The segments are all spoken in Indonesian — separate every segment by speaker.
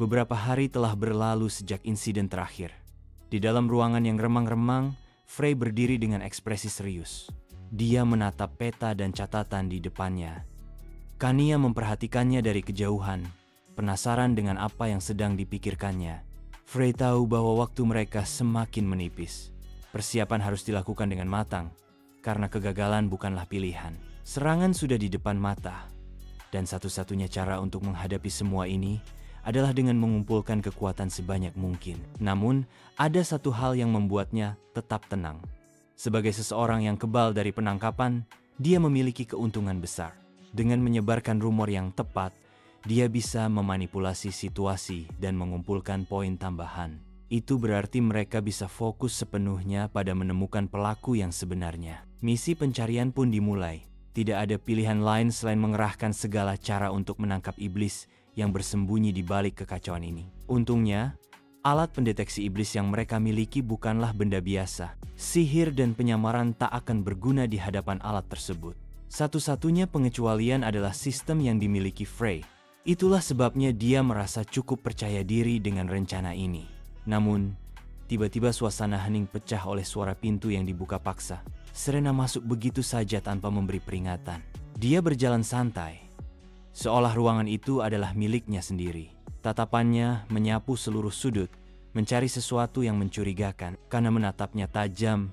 Speaker 1: Beberapa hari telah berlalu sejak insiden terakhir. Di dalam ruangan yang remang-remang, Frey berdiri dengan ekspresi serius. Dia menatap peta dan catatan di depannya. Kania memperhatikannya dari kejauhan, penasaran dengan apa yang sedang dipikirkannya. Frey tahu bahwa waktu mereka semakin menipis. Persiapan harus dilakukan dengan matang, karena kegagalan bukanlah pilihan. Serangan sudah di depan mata, dan satu-satunya cara untuk menghadapi semua ini adalah dengan mengumpulkan kekuatan sebanyak mungkin. Namun, ada satu hal yang membuatnya tetap tenang. Sebagai seseorang yang kebal dari penangkapan, dia memiliki keuntungan besar. Dengan menyebarkan rumor yang tepat, dia bisa memanipulasi situasi dan mengumpulkan poin tambahan. Itu berarti mereka bisa fokus sepenuhnya pada menemukan pelaku yang sebenarnya. Misi pencarian pun dimulai. Tidak ada pilihan lain selain mengerahkan segala cara untuk menangkap iblis yang bersembunyi di balik kekacauan ini. Untungnya, alat pendeteksi iblis yang mereka miliki bukanlah benda biasa. Sihir dan penyamaran tak akan berguna di hadapan alat tersebut. Satu-satunya pengecualian adalah sistem yang dimiliki Frey. Itulah sebabnya dia merasa cukup percaya diri dengan rencana ini. Namun, tiba-tiba suasana hening pecah oleh suara pintu yang dibuka paksa. Serena masuk begitu saja tanpa memberi peringatan. Dia berjalan santai, seolah ruangan itu adalah miliknya sendiri. Tatapannya menyapu seluruh sudut, mencari sesuatu yang mencurigakan. Karena menatapnya tajam,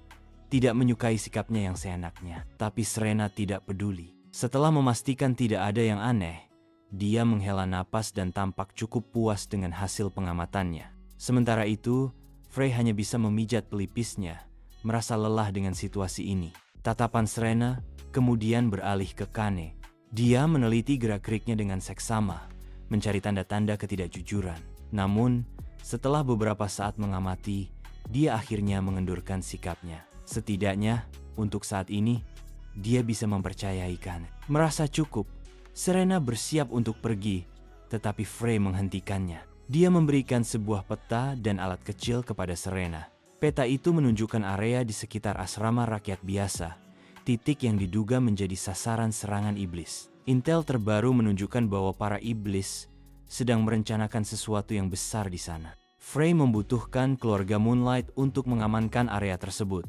Speaker 1: tidak menyukai sikapnya yang seenaknya. Tapi Serena tidak peduli. Setelah memastikan tidak ada yang aneh, dia menghela napas dan tampak cukup puas dengan hasil pengamatannya. Sementara itu, Frey hanya bisa memijat pelipisnya, merasa lelah dengan situasi ini. Tatapan Serena kemudian beralih ke Kane. Dia meneliti gerak-geriknya dengan seksama, mencari tanda-tanda ketidakjujuran. Namun, setelah beberapa saat mengamati, dia akhirnya mengendurkan sikapnya. Setidaknya, untuk saat ini, dia bisa mempercayai Kane. Merasa cukup, Serena bersiap untuk pergi, tetapi Frey menghentikannya. Dia memberikan sebuah peta dan alat kecil kepada Serena. Peta itu menunjukkan area di sekitar asrama rakyat biasa, titik yang diduga menjadi sasaran serangan iblis. Intel terbaru menunjukkan bahwa para iblis sedang merencanakan sesuatu yang besar di sana. Frey membutuhkan keluarga Moonlight untuk mengamankan area tersebut,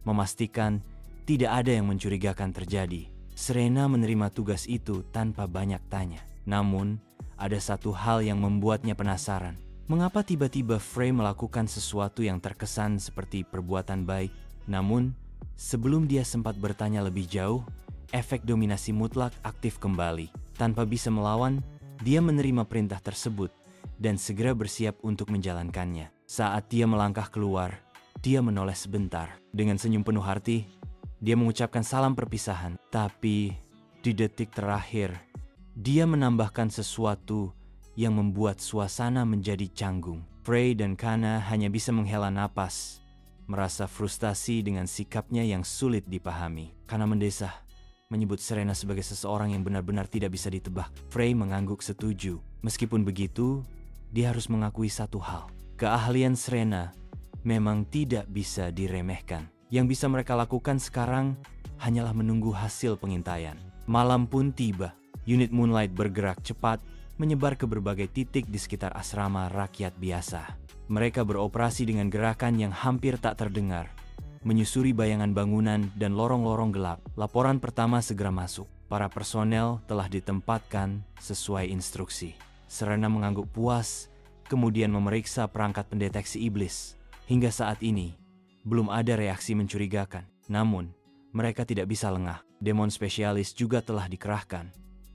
Speaker 1: memastikan tidak ada yang mencurigakan terjadi. Serena menerima tugas itu tanpa banyak tanya. Namun, ada satu hal yang membuatnya penasaran. Mengapa tiba-tiba Frey melakukan sesuatu yang terkesan seperti perbuatan baik? Namun, sebelum dia sempat bertanya lebih jauh, efek dominasi mutlak aktif kembali. Tanpa bisa melawan, dia menerima perintah tersebut dan segera bersiap untuk menjalankannya. Saat dia melangkah keluar, dia menoleh sebentar. Dengan senyum penuh arti, dia mengucapkan salam perpisahan. Tapi, di detik terakhir, dia menambahkan sesuatu yang membuat suasana menjadi canggung. Frey dan Kana hanya bisa menghela napas, merasa frustasi dengan sikapnya yang sulit dipahami. Kana mendesah, menyebut Serena sebagai seseorang yang benar-benar tidak bisa ditebak. Frey mengangguk setuju. Meskipun begitu, dia harus mengakui satu hal. Keahlian Serena memang tidak bisa diremehkan. Yang bisa mereka lakukan sekarang hanyalah menunggu hasil pengintaian. Malam pun tiba. Unit Moonlight bergerak cepat, menyebar ke berbagai titik di sekitar asrama rakyat biasa. Mereka beroperasi dengan gerakan yang hampir tak terdengar, menyusuri bayangan bangunan dan lorong-lorong gelap. Laporan pertama segera masuk. Para personel telah ditempatkan sesuai instruksi. Serena mengangguk puas, kemudian memeriksa perangkat pendeteksi iblis. Hingga saat ini, belum ada reaksi mencurigakan. Namun, mereka tidak bisa lengah. Demon spesialis juga telah dikerahkan.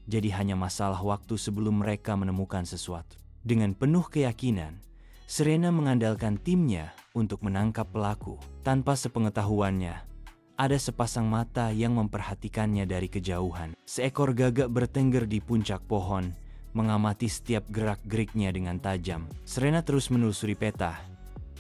Speaker 1: Jadi hanya masalah waktu sebelum mereka menemukan sesuatu. Dengan penuh keyakinan, Serena mengandalkan timnya untuk menangkap pelaku. Tanpa sepengetahuannya, ada sepasang mata yang memperhatikannya dari kejauhan. Seekor gagak bertengger di puncak pohon, mengamati setiap gerak-geriknya dengan tajam. Serena terus menelusuri peta,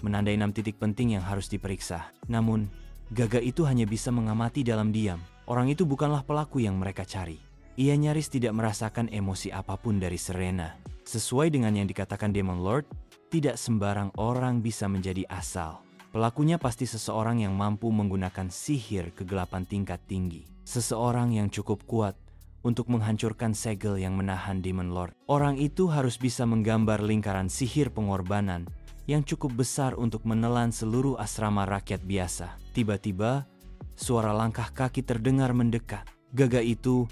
Speaker 1: menandai 6 titik penting yang harus diperiksa. Namun, gagak itu hanya bisa mengamati dalam diam. Orang itu bukanlah pelaku yang mereka cari. Ia nyaris tidak merasakan emosi apapun dari Serena. Sesuai dengan yang dikatakan Demon Lord, tidak sembarang orang bisa menjadi asal. Pelakunya pasti seseorang yang mampu menggunakan sihir kegelapan tingkat tinggi. Seseorang yang cukup kuat untuk menghancurkan segel yang menahan Demon Lord. Orang itu harus bisa menggambar lingkaran sihir pengorbanan yang cukup besar untuk menelan seluruh asrama rakyat biasa. Tiba-tiba, suara langkah kaki terdengar mendekat. Gagak itu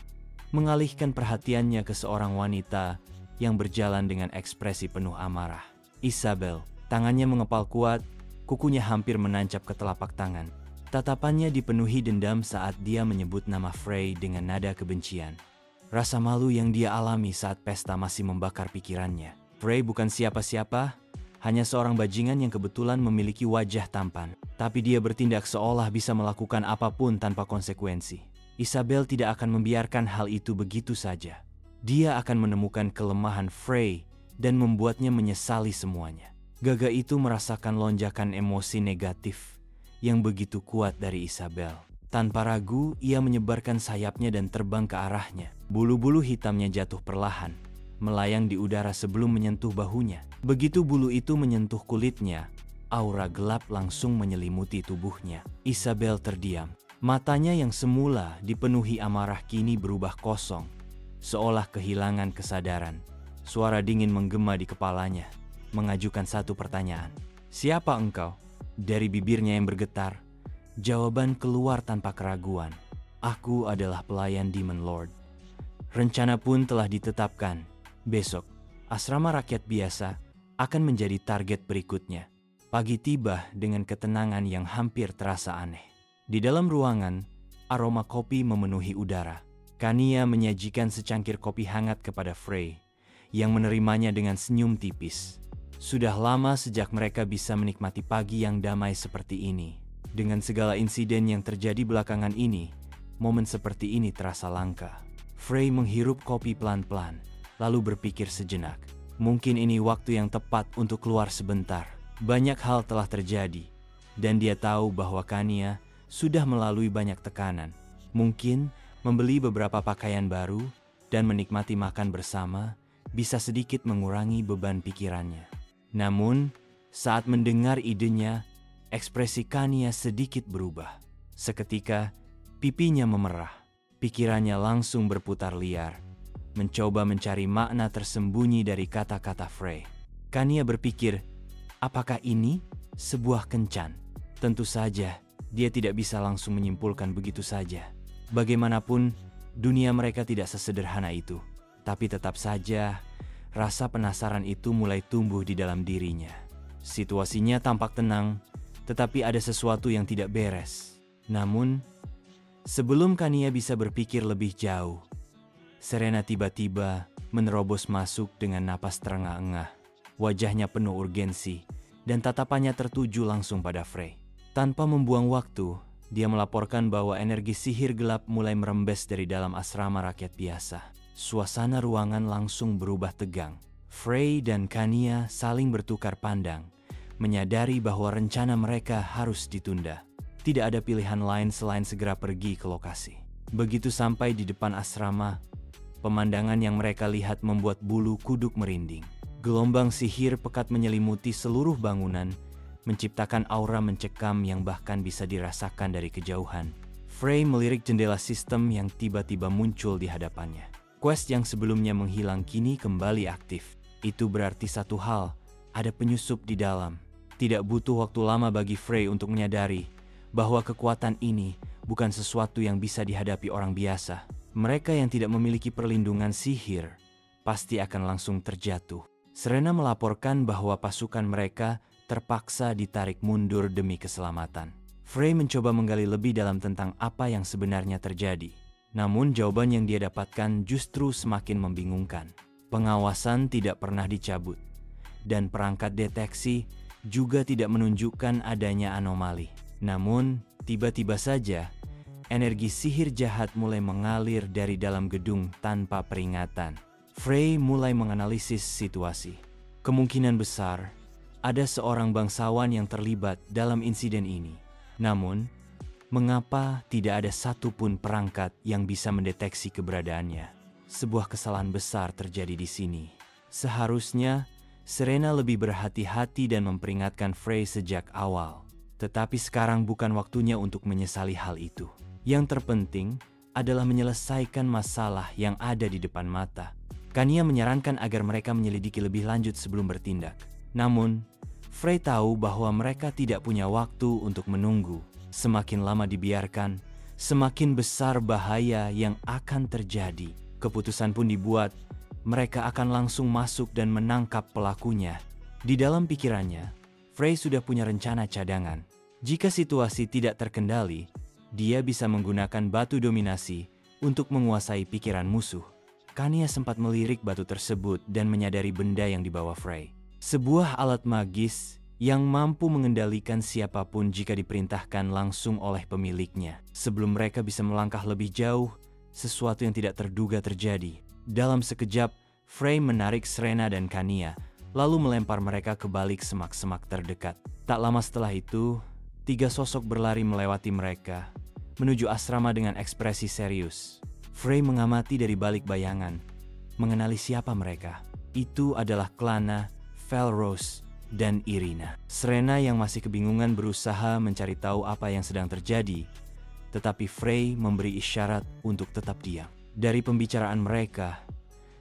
Speaker 1: mengalihkan perhatiannya ke seorang wanita yang berjalan dengan ekspresi penuh amarah. Isabel, tangannya mengepal kuat, kukunya hampir menancap ke telapak tangan. Tatapannya dipenuhi dendam saat dia menyebut nama Frey dengan nada kebencian. Rasa malu yang dia alami saat pesta masih membakar pikirannya. Frey bukan siapa-siapa, hanya seorang bajingan yang kebetulan memiliki wajah tampan. Tapi dia bertindak seolah bisa melakukan apapun tanpa konsekuensi. Isabel tidak akan membiarkan hal itu begitu saja. Dia akan menemukan kelemahan Frey dan membuatnya menyesali semuanya. Gagak itu merasakan lonjakan emosi negatif yang begitu kuat dari Isabel. Tanpa ragu, ia menyebarkan sayapnya dan terbang ke arahnya. Bulu-bulu hitamnya jatuh perlahan, melayang di udara sebelum menyentuh bahunya. Begitu bulu itu menyentuh kulitnya, aura gelap langsung menyelimuti tubuhnya. Isabel terdiam. Matanya yang semula dipenuhi amarah kini berubah kosong, seolah kehilangan kesadaran. Suara dingin menggema di kepalanya, mengajukan satu pertanyaan. "Siapa engkau?" Dari bibirnya yang bergetar, jawaban keluar tanpa keraguan. "Aku adalah pelayan Demon Lord." Rencana pun telah ditetapkan. Besok, asrama rakyat biasa akan menjadi target berikutnya. Pagi tiba dengan ketenangan yang hampir terasa aneh. Di dalam ruangan, aroma kopi memenuhi udara. Kania menyajikan secangkir kopi hangat kepada Frey, yang menerimanya dengan senyum tipis. Sudah lama sejak mereka bisa menikmati pagi yang damai seperti ini. Dengan segala insiden yang terjadi belakangan ini, momen seperti ini terasa langka. Frey menghirup kopi pelan-pelan, lalu berpikir sejenak. Mungkin ini waktu yang tepat untuk keluar sebentar. Banyak hal telah terjadi, dan dia tahu bahwa Kania sudah melalui banyak tekanan. Mungkin membeli beberapa pakaian baru dan menikmati makan bersama bisa sedikit mengurangi beban pikirannya. Namun, saat mendengar idenya, ekspresi Kania sedikit berubah. Seketika, pipinya memerah. Pikirannya langsung berputar liar, mencoba mencari makna tersembunyi dari kata-kata Frey. Kania berpikir, apakah ini sebuah kencan? Tentu saja, dia tidak bisa langsung menyimpulkan begitu saja. Bagaimanapun, dunia mereka tidak sesederhana itu. Tapi tetap saja, rasa penasaran itu mulai tumbuh di dalam dirinya. Situasinya tampak tenang, tetapi ada sesuatu yang tidak beres. Namun, sebelum Kania bisa berpikir lebih jauh, Serena tiba-tiba menerobos masuk dengan napas terengah-engah. Wajahnya penuh urgensi, dan tatapannya tertuju langsung pada Frey. Tanpa membuang waktu, dia melaporkan bahwa energi sihir gelap mulai merembes dari dalam asrama rakyat biasa. Suasana ruangan langsung berubah tegang. Frey dan Kania saling bertukar pandang, menyadari bahwa rencana mereka harus ditunda. Tidak ada pilihan lain selain segera pergi ke lokasi. Begitu sampai di depan asrama, pemandangan yang mereka lihat membuat bulu kuduk merinding. Gelombang sihir pekat menyelimuti seluruh bangunan, menciptakan aura mencekam yang bahkan bisa dirasakan dari kejauhan. Frey melirik jendela sistem yang tiba-tiba muncul di hadapannya. Quest yang sebelumnya menghilang kini kembali aktif. Itu berarti satu hal, ada penyusup di dalam. Tidak butuh waktu lama bagi Frey untuk menyadari bahwa kekuatan ini bukan sesuatu yang bisa dihadapi orang biasa. Mereka yang tidak memiliki perlindungan sihir pasti akan langsung terjatuh. Serena melaporkan bahwa pasukan mereka terpaksa ditarik mundur demi keselamatan. Frey mencoba menggali lebih dalam tentang apa yang sebenarnya terjadi. Namun jawaban yang dia dapatkan justru semakin membingungkan. Pengawasan tidak pernah dicabut, dan perangkat deteksi juga tidak menunjukkan adanya anomali. Namun, tiba-tiba saja, energi sihir jahat mulai mengalir dari dalam gedung tanpa peringatan. Frey mulai menganalisis situasi. Kemungkinan besar, ada seorang bangsawan yang terlibat dalam insiden ini. Namun, mengapa tidak ada satupun perangkat yang bisa mendeteksi keberadaannya? Sebuah kesalahan besar terjadi di sini. Seharusnya, Serena lebih berhati-hati dan memperingatkan Frey sejak awal. Tetapi sekarang bukan waktunya untuk menyesali hal itu. Yang terpenting adalah menyelesaikan masalah yang ada di depan mata. Kania menyarankan agar mereka menyelidiki lebih lanjut sebelum bertindak. Namun, Frey tahu bahwa mereka tidak punya waktu untuk menunggu. Semakin lama dibiarkan, semakin besar bahaya yang akan terjadi. Keputusan pun dibuat, mereka akan langsung masuk dan menangkap pelakunya. Di dalam pikirannya, Frey sudah punya rencana cadangan. Jika situasi tidak terkendali, dia bisa menggunakan batu dominasi untuk menguasai pikiran musuh. Kania sempat melirik batu tersebut dan menyadari benda yang dibawa Frey. Sebuah alat magis yang mampu mengendalikan siapapun jika diperintahkan langsung oleh pemiliknya. Sebelum mereka bisa melangkah lebih jauh, sesuatu yang tidak terduga terjadi. Dalam sekejap, Frey menarik Serena dan Kania, lalu melempar mereka ke balik semak-semak terdekat. Tak lama setelah itu, 3 sosok berlari melewati mereka, menuju asrama dengan ekspresi serius. Frey mengamati dari balik bayangan, mengenali siapa mereka. Itu adalah Klana, Felros, dan Irina. Serena yang masih kebingungan berusaha mencari tahu apa yang sedang terjadi, tetapi Frey memberi isyarat untuk tetap diam. Dari pembicaraan mereka,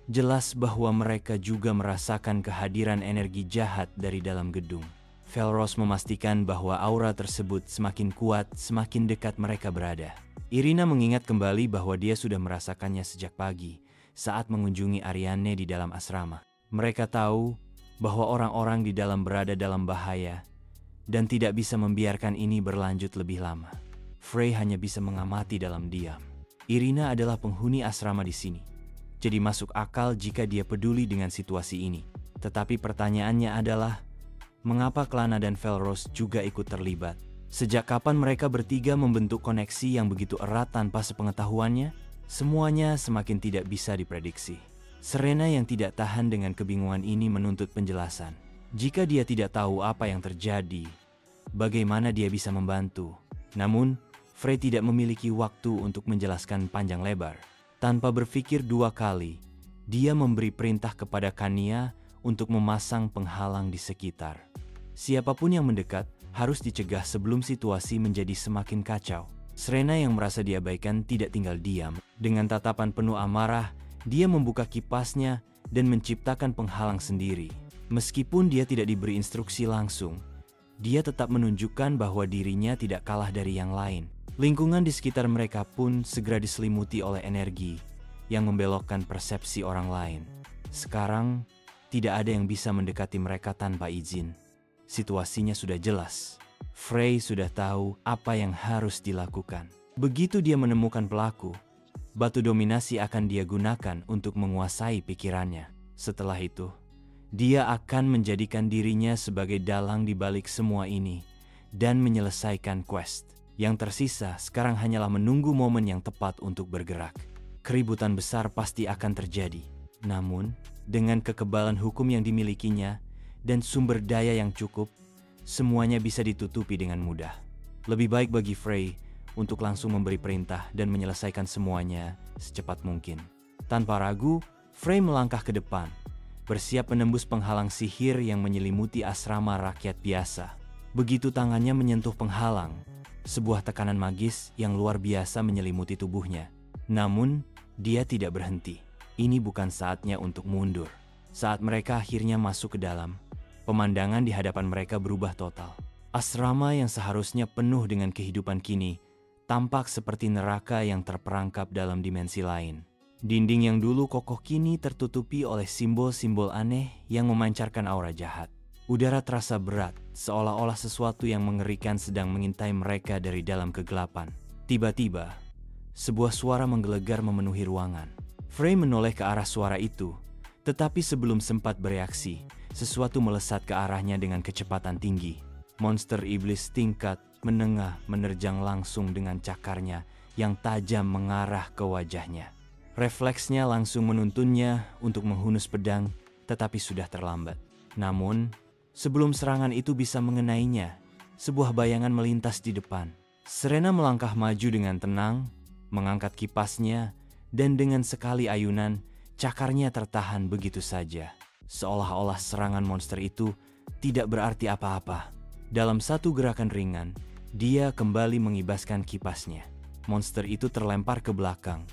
Speaker 1: jelas bahwa mereka juga merasakan kehadiran energi jahat dari dalam gedung. Felros memastikan bahwa aura tersebut semakin kuat semakin dekat mereka berada. Irina mengingat kembali bahwa dia sudah merasakannya sejak pagi saat mengunjungi Ariane di dalam asrama. Mereka tahu bahwa orang-orang di dalam berada dalam bahaya dan tidak bisa membiarkan ini berlanjut lebih lama. Frey hanya bisa mengamati dalam diam. Irina adalah penghuni asrama di sini, jadi masuk akal jika dia peduli dengan situasi ini. Tetapi pertanyaannya adalah, mengapa Klana dan Felros juga ikut terlibat? Sejak kapan mereka bertiga membentuk koneksi yang begitu erat tanpa sepengetahuannya? Semuanya semakin tidak bisa diprediksi. Serena yang tidak tahan dengan kebingungan ini menuntut penjelasan. Jika dia tidak tahu apa yang terjadi, bagaimana dia bisa membantu? Namun, Frey tidak memiliki waktu untuk menjelaskan panjang lebar. Tanpa berpikir 2 kali, dia memberi perintah kepada Kania untuk memasang penghalang di sekitar. Siapapun yang mendekat harus dicegah sebelum situasi menjadi semakin kacau. Serena yang merasa diabaikan tidak tinggal diam. Dengan tatapan penuh amarah, dia membuka kipasnya dan menciptakan penghalang sendiri. Meskipun dia tidak diberi instruksi langsung, dia tetap menunjukkan bahwa dirinya tidak kalah dari yang lain. Lingkungan di sekitar mereka pun segera diselimuti oleh energi yang membelokkan persepsi orang lain. Sekarang, tidak ada yang bisa mendekati mereka tanpa izin. Situasinya sudah jelas. Frey sudah tahu apa yang harus dilakukan. Begitu dia menemukan pelaku, batu dominasi akan dia gunakan untuk menguasai pikirannya. Setelah itu, dia akan menjadikan dirinya sebagai dalang di balik semua ini dan menyelesaikan quest. Yang tersisa sekarang hanyalah menunggu momen yang tepat untuk bergerak. Keributan besar pasti akan terjadi. Namun, dengan kekebalan hukum yang dimilikinya dan sumber daya yang cukup, semuanya bisa ditutupi dengan mudah. Lebih baik bagi Frey untuk langsung memberi perintah dan menyelesaikan semuanya secepat mungkin. Tanpa ragu, Frey melangkah ke depan, bersiap menembus penghalang sihir yang menyelimuti asrama rakyat biasa. Begitu tangannya menyentuh penghalang, sebuah tekanan magis yang luar biasa menyelimuti tubuhnya. Namun, dia tidak berhenti. Ini bukan saatnya untuk mundur. Saat mereka akhirnya masuk ke dalam, pemandangan di hadapan mereka berubah total. Asrama yang seharusnya penuh dengan kehidupan kini tampak seperti neraka yang terperangkap dalam dimensi lain. Dinding yang dulu kokoh kini tertutupi oleh simbol-simbol aneh yang memancarkan aura jahat. Udara terasa berat, seolah-olah sesuatu yang mengerikan sedang mengintai mereka dari dalam kegelapan. Tiba-tiba, sebuah suara menggelegar memenuhi ruangan. Frey menoleh ke arah suara itu, tetapi sebelum sempat bereaksi, sesuatu melesat ke arahnya dengan kecepatan tinggi. Monster iblis tingkat menengah menerjang langsung dengan cakarnya yang tajam mengarah ke wajahnya. Refleksnya langsung menuntunnya untuk menghunus pedang, tetapi sudah terlambat. Namun, sebelum serangan itu bisa mengenainya, sebuah bayangan melintas di depan. Serena melangkah maju dengan tenang, mengangkat kipasnya, dan dengan sekali ayunan, cakarnya tertahan begitu saja. Seolah-olah serangan monster itu tidak berarti apa-apa. Dalam satu gerakan ringan, dia kembali mengibaskan kipasnya. monster itu terlempar ke belakang,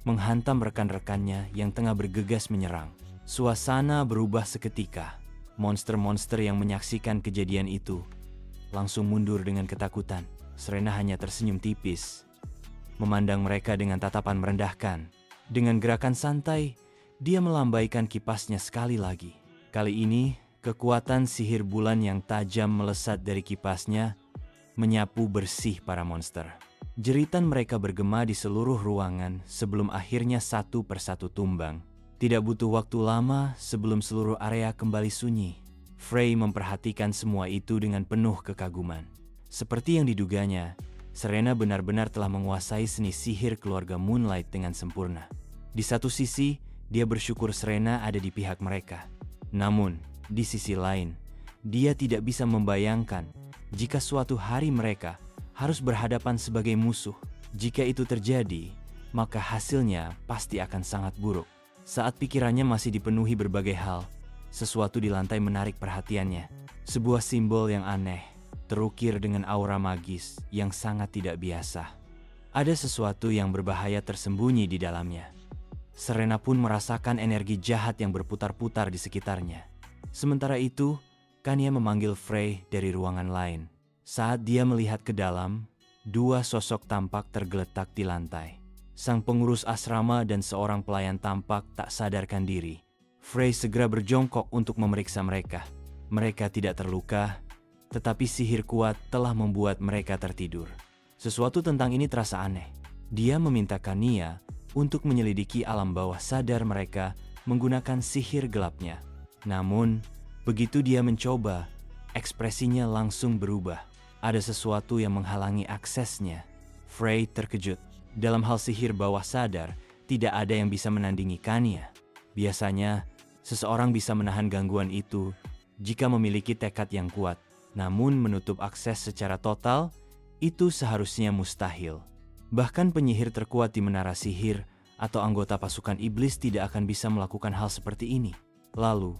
Speaker 1: menghantam rekan-rekannya yang tengah bergegas menyerang. Suasana berubah seketika. Monster-monster yang menyaksikan kejadian itu langsung mundur dengan ketakutan. Serena hanya tersenyum tipis, memandang mereka dengan tatapan merendahkan. Dengan gerakan santai, dia melambaikan kipasnya sekali lagi. Kali ini, kekuatan sihir bulan yang tajam melesat dari kipasnya, menyapu bersih para monster. Jeritan mereka bergema di seluruh ruangan sebelum akhirnya satu persatu tumbang. Tidak butuh waktu lama sebelum seluruh area kembali sunyi. Frey memperhatikan semua itu dengan penuh kekaguman. Seperti yang diduganya, Serena benar-benar telah menguasai seni sihir keluarga Moonlight dengan sempurna. Di satu sisi, dia bersyukur Serena ada di pihak mereka. Namun, di sisi lain, dia tidak bisa membayangkan jika suatu hari mereka harus berhadapan sebagai musuh. Jika itu terjadi, maka hasilnya pasti akan sangat buruk. Saat pikirannya masih dipenuhi berbagai hal, sesuatu di lantai menarik perhatiannya. Sebuah simbol yang aneh, terukir dengan aura magis yang sangat tidak biasa. Ada sesuatu yang berbahaya tersembunyi di dalamnya. Serena pun merasakan energi jahat yang berputar-putar di sekitarnya. Sementara itu, Kanya memanggil Frey dari ruangan lain. Saat dia melihat ke dalam, dua sosok tampak tergeletak di lantai. Sang pengurus asrama dan seorang pelayan tampak tak sadarkan diri. Frey segera berjongkok untuk memeriksa mereka. Mereka tidak terluka, tetapi sihir kuat telah membuat mereka tertidur. Sesuatu tentang ini terasa aneh. Dia meminta Kanya untuk menyelidiki alam bawah sadar mereka menggunakan sihir gelapnya. Namun, begitu dia mencoba, ekspresinya langsung berubah. Ada sesuatu yang menghalangi aksesnya. Frey terkejut. Dalam hal sihir bawah sadar, tidak ada yang bisa menandingi Kanya. Biasanya, seseorang bisa menahan gangguan itu jika memiliki tekad yang kuat. Namun menutup akses secara total, itu seharusnya mustahil. Bahkan penyihir terkuat di menara sihir atau anggota pasukan iblis tidak akan bisa melakukan hal seperti ini. Lalu,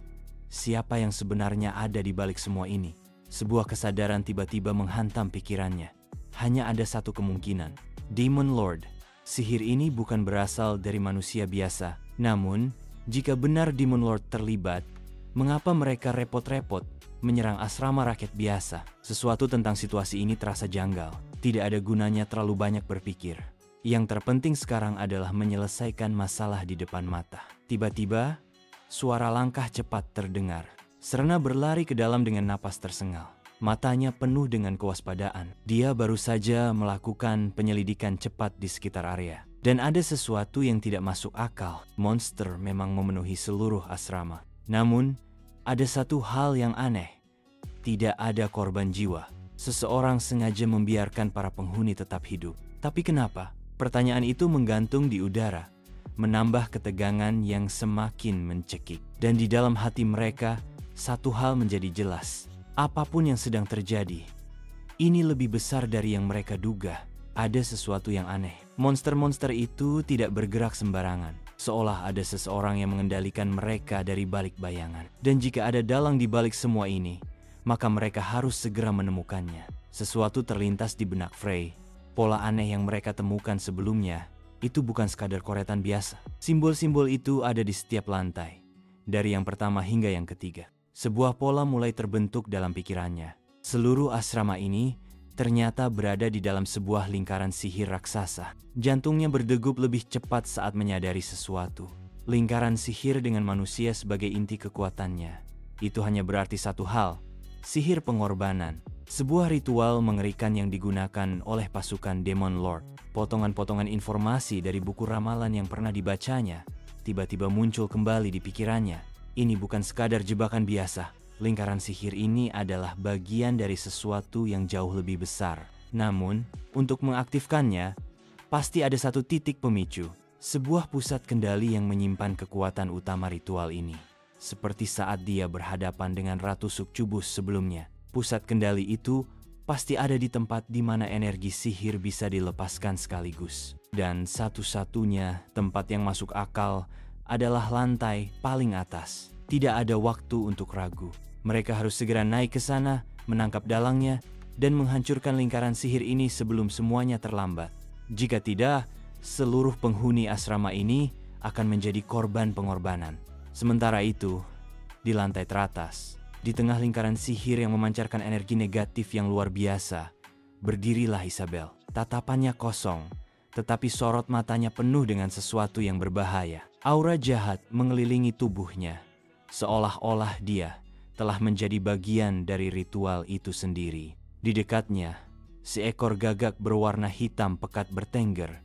Speaker 1: siapa yang sebenarnya ada di balik semua ini? Sebuah kesadaran tiba-tiba menghantam pikirannya. Hanya ada satu kemungkinan. Demon Lord. Sihir ini bukan berasal dari manusia biasa. Namun, jika benar Demon Lord terlibat, mengapa mereka repot-repot menyerang asrama rakyat biasa? Sesuatu tentang situasi ini terasa janggal. Tidak ada gunanya terlalu banyak berpikir. Yang terpenting sekarang adalah menyelesaikan masalah di depan mata. Tiba-tiba, suara langkah cepat terdengar. Serena berlari ke dalam dengan napas tersengal. Matanya penuh dengan kewaspadaan. Dia baru saja melakukan penyelidikan cepat di sekitar area. Dan ada sesuatu yang tidak masuk akal. Monster memang memenuhi seluruh asrama. Namun, ada satu hal yang aneh. Tidak ada korban jiwa. Seseorang sengaja membiarkan para penghuni tetap hidup. Tapi kenapa? Pertanyaan itu menggantung di udara, menambah ketegangan yang semakin mencekik. Dan di dalam hati mereka, satu hal menjadi jelas. Apapun yang sedang terjadi, ini lebih besar dari yang mereka duga. Ada sesuatu yang aneh. Monster-monster itu tidak bergerak sembarangan. Seolah ada seseorang yang mengendalikan mereka dari balik bayangan. Dan jika ada dalang di balik semua ini, maka mereka harus segera menemukannya. Sesuatu terlintas di benak Frey. Pola aneh yang mereka temukan sebelumnya, itu bukan sekadar coretan biasa. Simbol-simbol itu ada di setiap lantai. Dari yang pertama hingga yang ketiga. Sebuah pola mulai terbentuk dalam pikirannya. Seluruh asrama ini ternyata berada di dalam sebuah lingkaran sihir raksasa. Jantungnya berdegup lebih cepat saat menyadari sesuatu. Lingkaran sihir dengan manusia sebagai inti kekuatannya. Itu hanya berarti satu hal. Sihir pengorbanan, sebuah ritual mengerikan yang digunakan oleh pasukan Demon Lord. Potongan-potongan informasi dari buku ramalan yang pernah dibacanya tiba-tiba muncul kembali di pikirannya. Ini bukan sekadar jebakan biasa. Lingkaran sihir ini adalah bagian dari sesuatu yang jauh lebih besar. Namun, untuk mengaktifkannya, pasti ada satu titik pemicu. Sebuah pusat kendali yang menyimpan kekuatan utama ritual ini. Seperti saat dia berhadapan dengan Ratu Succubus sebelumnya. Pusat kendali itu pasti ada di tempat di mana energi sihir bisa dilepaskan sekaligus. Dan satu-satunya tempat yang masuk akal adalah lantai paling atas. Tidak ada waktu untuk ragu. Mereka harus segera naik ke sana, menangkap dalangnya, dan menghancurkan lingkaran sihir ini sebelum semuanya terlambat. Jika tidak, seluruh penghuni asrama ini akan menjadi korban pengorbanan. Sementara itu, di lantai teratas, di tengah lingkaran sihir yang memancarkan energi negatif yang luar biasa, berdirilah Isabel. Tatapannya kosong, tetapi sorot matanya penuh dengan sesuatu yang berbahaya. Aura jahat mengelilingi tubuhnya, seolah-olah dia telah menjadi bagian dari ritual itu sendiri. Di dekatnya, seekor gagak berwarna hitam pekat bertengger,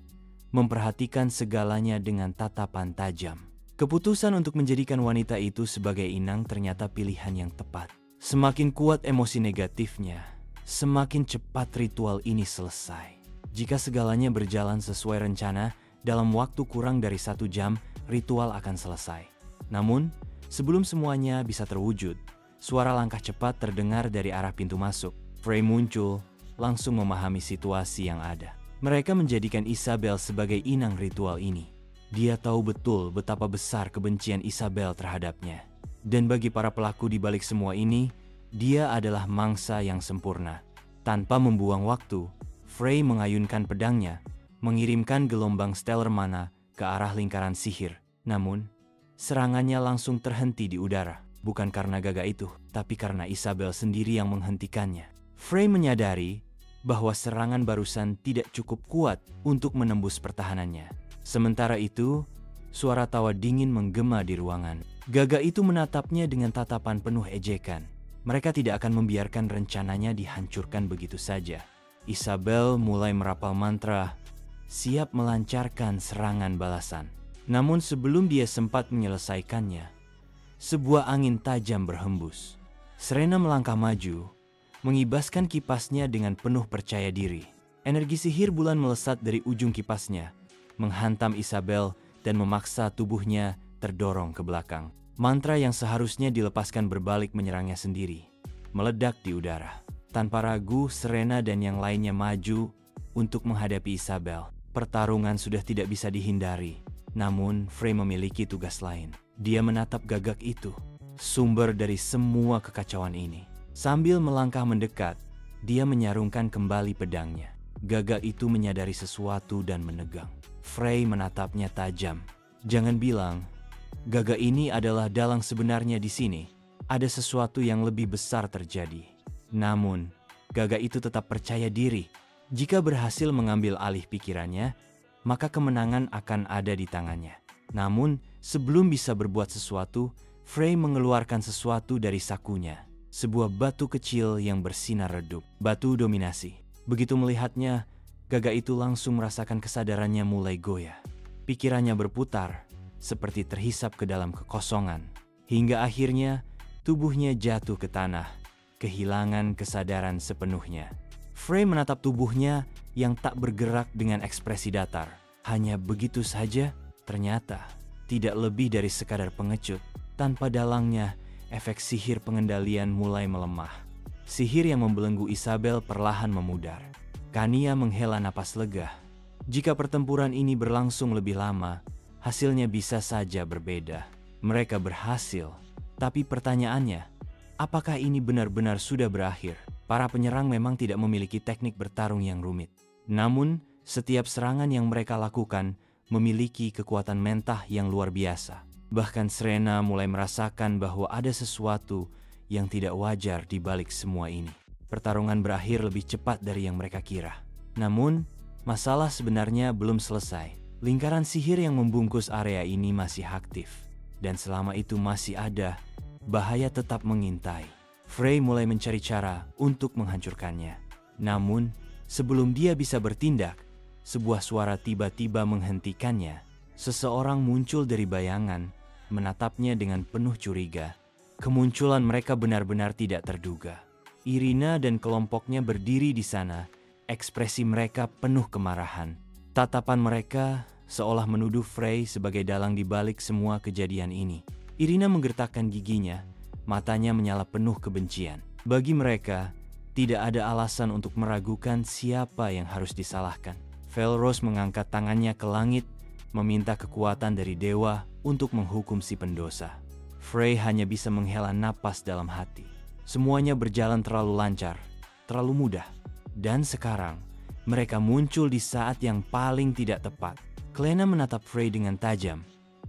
Speaker 1: memperhatikan segalanya dengan tatapan tajam. Keputusan untuk menjadikan wanita itu sebagai inang ternyata pilihan yang tepat. Semakin kuat emosi negatifnya, semakin cepat ritual ini selesai. Jika segalanya berjalan sesuai rencana, dalam waktu kurang dari 1 jam, ritual akan selesai. Namun, sebelum semuanya bisa terwujud, suara langkah cepat terdengar dari arah pintu masuk. Frey muncul, langsung memahami situasi yang ada. Mereka menjadikan Isabel sebagai inang ritual ini. Dia tahu betul betapa besar kebencian Isabel terhadapnya. Dan bagi para pelaku di balik semua ini, dia adalah mangsa yang sempurna. Tanpa membuang waktu, Frey mengayunkan pedangnya, mengirimkan gelombang stellar mana ke arah lingkaran sihir. Namun, serangannya langsung terhenti di udara. Bukan karena gagak itu, tapi karena Isabel sendiri yang menghentikannya. Frey menyadari bahwa serangan barusan tidak cukup kuat untuk menembus pertahanannya. Sementara itu, suara tawa dingin menggema di ruangan. Gagak itu menatapnya dengan tatapan penuh ejekan. Mereka tidak akan membiarkan rencananya dihancurkan begitu saja. Isabel mulai merapal mantra, siap melancarkan serangan balasan. Namun sebelum dia sempat menyelesaikannya, sebuah angin tajam berhembus. Serena melangkah maju, mengibaskan kipasnya dengan penuh percaya diri. Energi sihir bulan melesat dari ujung kipasnya, menghantam Isabel dan memaksa tubuhnya terdorong ke belakang. Mantra yang seharusnya dilepaskan berbalik menyerangnya sendiri, meledak di udara. Tanpa ragu, Serena dan yang lainnya maju untuk menghadapi Isabel. Pertarungan sudah tidak bisa dihindari, namun Frey memiliki tugas lain. Dia menatap gagak itu, sumber dari semua kekacauan ini. Sambil melangkah mendekat, dia menyarungkan kembali pedangnya. Gagak itu menyadari sesuatu dan menegang. Frey menatapnya tajam. Jangan bilang, gagak ini adalah dalang sebenarnya di sini. Ada sesuatu yang lebih besar terjadi. Namun, gagak itu tetap percaya diri. Jika berhasil mengambil alih pikirannya, maka kemenangan akan ada di tangannya. Namun, sebelum bisa berbuat sesuatu, Frey mengeluarkan sesuatu dari sakunya. Sebuah batu kecil yang bersinar redup. Batu dominasi. Begitu melihatnya, gagak itu langsung merasakan kesadarannya mulai goyah. Pikirannya berputar, seperti terhisap ke dalam kekosongan. Hingga akhirnya, tubuhnya jatuh ke tanah, kehilangan kesadaran sepenuhnya. Frey menatap tubuhnya yang tak bergerak dengan ekspresi datar. Hanya begitu saja. Ternyata, tidak lebih dari sekadar pengecut. Tanpa dalangnya, efek sihir pengendalian mulai melemah. Sihir yang membelenggu Isabel perlahan memudar. Kania menghela napas lega. Jika pertempuran ini berlangsung lebih lama, hasilnya bisa saja berbeda. Mereka berhasil, tapi pertanyaannya, apakah ini benar-benar sudah berakhir? Para penyerang memang tidak memiliki teknik bertarung yang rumit. Namun, setiap serangan yang mereka lakukan memiliki kekuatan mentah yang luar biasa. Bahkan Serena mulai merasakan bahwa ada sesuatu yang tidak wajar di balik semua ini. Pertarungan berakhir lebih cepat dari yang mereka kira. Namun, masalah sebenarnya belum selesai. Lingkaran sihir yang membungkus area ini masih aktif. Dan selama itu masih ada, bahaya tetap mengintai. Frey mulai mencari cara untuk menghancurkannya. Namun, sebelum dia bisa bertindak, sebuah suara tiba-tiba menghentikannya. Seseorang muncul dari bayangan, menatapnya dengan penuh curiga. Kemunculan mereka benar-benar tidak terduga. Irina dan kelompoknya berdiri di sana, ekspresi mereka penuh kemarahan. Tatapan mereka seolah menuduh Frey sebagai dalang di balik semua kejadian ini. Irina menggertakkan giginya, matanya menyala penuh kebencian. Bagi mereka, tidak ada alasan untuk meragukan siapa yang harus disalahkan. Felros mengangkat tangannya ke langit, meminta kekuatan dari dewa untuk menghukum si pendosa. Frey hanya bisa menghela napas dalam hati. Semuanya berjalan terlalu lancar, terlalu mudah. Dan sekarang, Mereka muncul di saat yang paling tidak tepat. Klena menatap Frey dengan tajam.